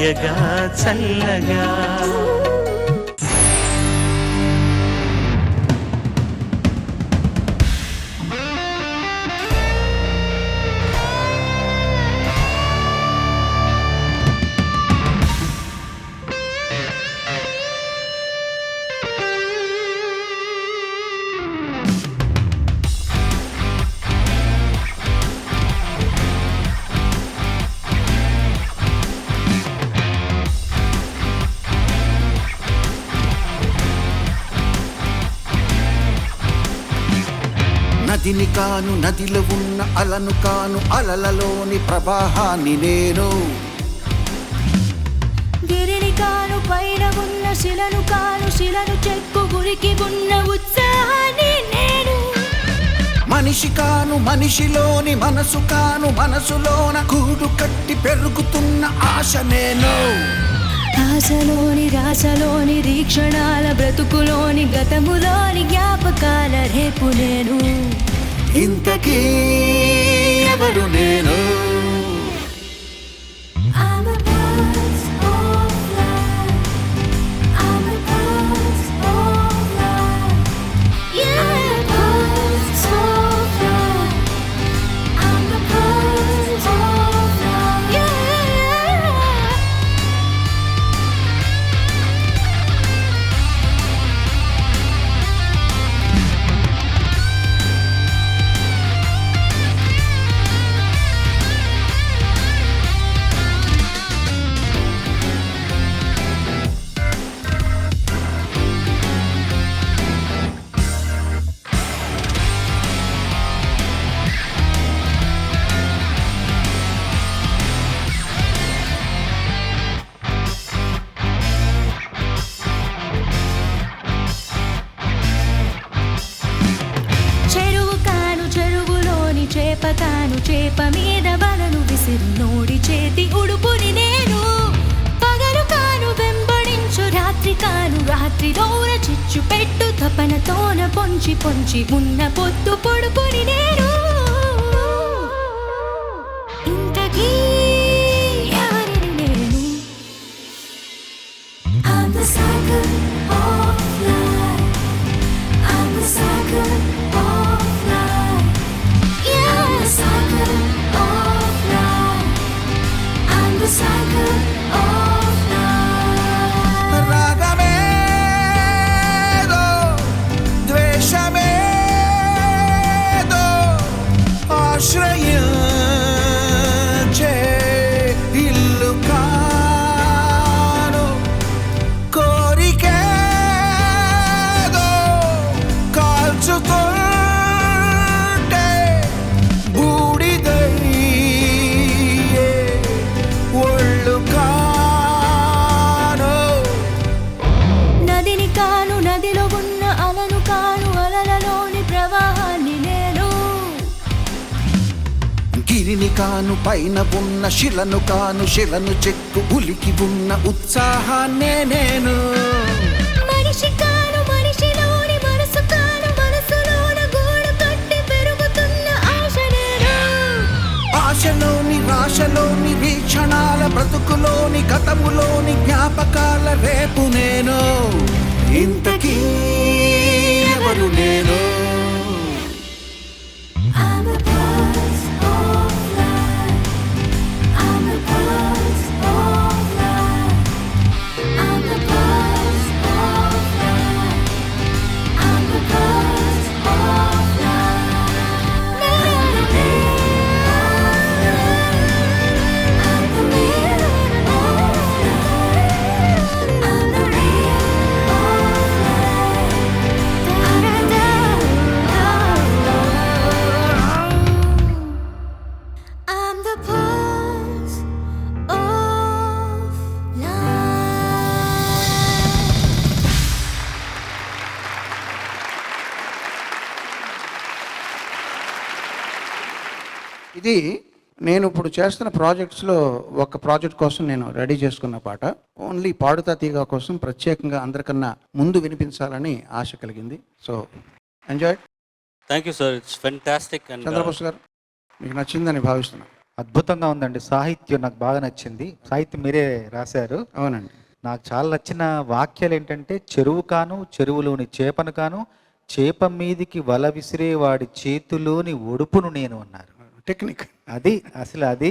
హాయగా చల్లగా. నదిని కాను, నదిలో ఉన్న అలను కాను, అలలలోని ప్రవాహాన్ని నేను. గిరిని కాను, పైన ఉన్న శిలను కాను, శిలను చెక్కు గురికి ఉన్న ఉత్సాహాన్ని నేను. మనిషి కాను, మనిషిలోని మనసు కాను, మనసులోన కూడు కట్టి పెరుగుతున్న ఆశ నేను. ఆశలోని రాశలోని రీక్షణాల బ్రతుకులోని గతములోని జ్ఞాపకాల రేపు నేను. ఇంతకీ ఎవరు నేను? చేపకాను, చేప మీద వలను విసిరు నోడి చేతి ఉడుపుని నేను. పగలు కాను, వెంబడించు రాత్రి కాను, రాత్రి దూర చిచ్చు పెట్టు తపనతోన పొంచి పొంచి ఉన్న పొద్దు పొడుపుని నేను. ఇంతకీ ఎవరిని నేను? I'm the cycle of life. I'm the cycle of life. Yeah, the cycle of life. I'm the cycle of life. రాగమేదో, ద్వేషమేదో ఆశ్రయించే ఇల్లు కాను, కోరికేదో కాల్చుతుంటే బూడిదయ్యే ఒళ్ళు కాను. నదిని కాను, నదిలో ఉన్న అలను కాను, అలలలోని ప్రవాహాన్ని నేను. గిరిని కాను, పైన ఉన్న శిలను కాను, శిలను చెక్కు ఉలికి ఉన్న ఉత్సాహాన్నే నేను. మనిషి కాను, మనిషిలోని మనసు కాను, మనసులోన గూడు కట్టి పెరుగుతున్న ఆశ నేను. ఆశలోని రాశలోని వీక్షణాల బ్రతుకులోని గతములోని జ్ఞాపకాల రేపు నేను. ఇంతకీ ఎవరు నేను? I'm the pulse of life. I'm the pulse of life. I'm the pulse of life. I'm the pulse of life. I'm the wheel of life. I'm the wheel of life. I'm the pulse of life. ఇది నేను ఇప్పుడు చేస్తున్న ప్రాజెక్ట్స్లో ఒక project కోసం నేను ready చేసుకున్న పాట. Only పాడుతా తీగ కోసం ప్రత్యేకంగా అందరికన్నా ముందు వినిపించాలని ఆశ కలిగింది. So enjoy. Thank you sir, it's fantastic. And Chandrabose గారు, మీకు నచ్చిందని భావిస్తున్నాను. అద్భుతంగా ఉందండి. సాహిత్యం నాకు బాగా నచ్చింది. సాహిత్యం మీరే రాశారు. అవునండి. నాకు చాలా నచ్చిన వాక్యాలు ఏంటంటే, చెరువు కాను చెరువులోని చేపను కాను, చేప మీదికి వల విసిరేవాడి చేతిలోని ఒడుపును నేను అన్నారు. టెక్నిక్. అది అసలు అది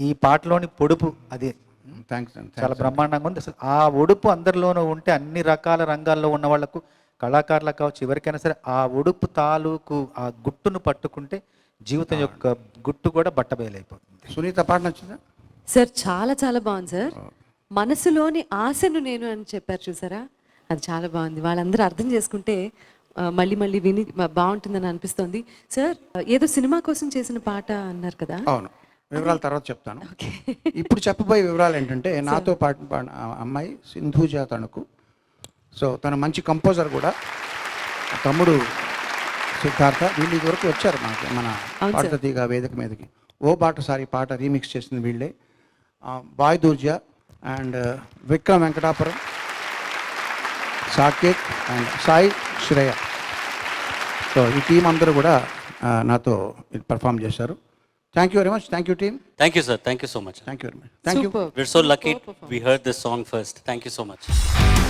ఈ పాటలోని పొడుపు అది థ్యాంక్స్ అండి. చాలా బ్రహ్మాండంగా ఉంది. అసలు ఆ ఒడుపు అందరిలోనూ ఉంటే అన్ని రకాల రంగాల్లో ఉన్న వాళ్ళకు, కళాకారులకు కావచ్చు, ఎవరికైనా సరే ఆ ఒడుపు తాలూకు ఆ గుట్టును పట్టుకుంటే జీవితం యొక్క గుట్టు కూడా బట్టబయలైపోతుంది. సునీత పాట నచ్చిందా? సార్ చాలా చాలా బాగుంది సార్. మనసులోని ఆశను నేను అని చెప్పారు చూసారా, అది చాలా బాగుంది. వాళ్ళందరూ అర్థం చేసుకుంటే మళ్ళీ మళ్ళీ విని బాగుంటుందని అనిపిస్తోంది. సార్ ఏదో సినిమా కోసం చేసిన పాట అన్నారు కదా? అవును, వివరాలు తర్వాత చెప్తాను. ఇప్పుడు చెప్పబోయే వివరాలు ఏంటంటే, నాతో పాటు అమ్మాయి సింధూజ తణుకు. సో తను మంచి కంపోజర్ కూడా. తమ్ముడు సిద్ధార్థ వీళ్ళు వరకు వచ్చారు మన పాడుతా తీగ వేదిక మీదకి. ఓ బాటసారి పాట రీమిక్స్ చేసింది వీళ్ళే. బాయ్ దూర్జా and Vikram Venkatapuram, Saketh and Sai Shreya. So ఈ టీం అందరూ కూడా నాతో పర్ఫామ్ చేశారు. Thank you very much. Thank you, team. Thank you, sir. Thank you so much. Thank you very much. Thank you. Superb. We're so lucky we heard this song first. Thank you so much.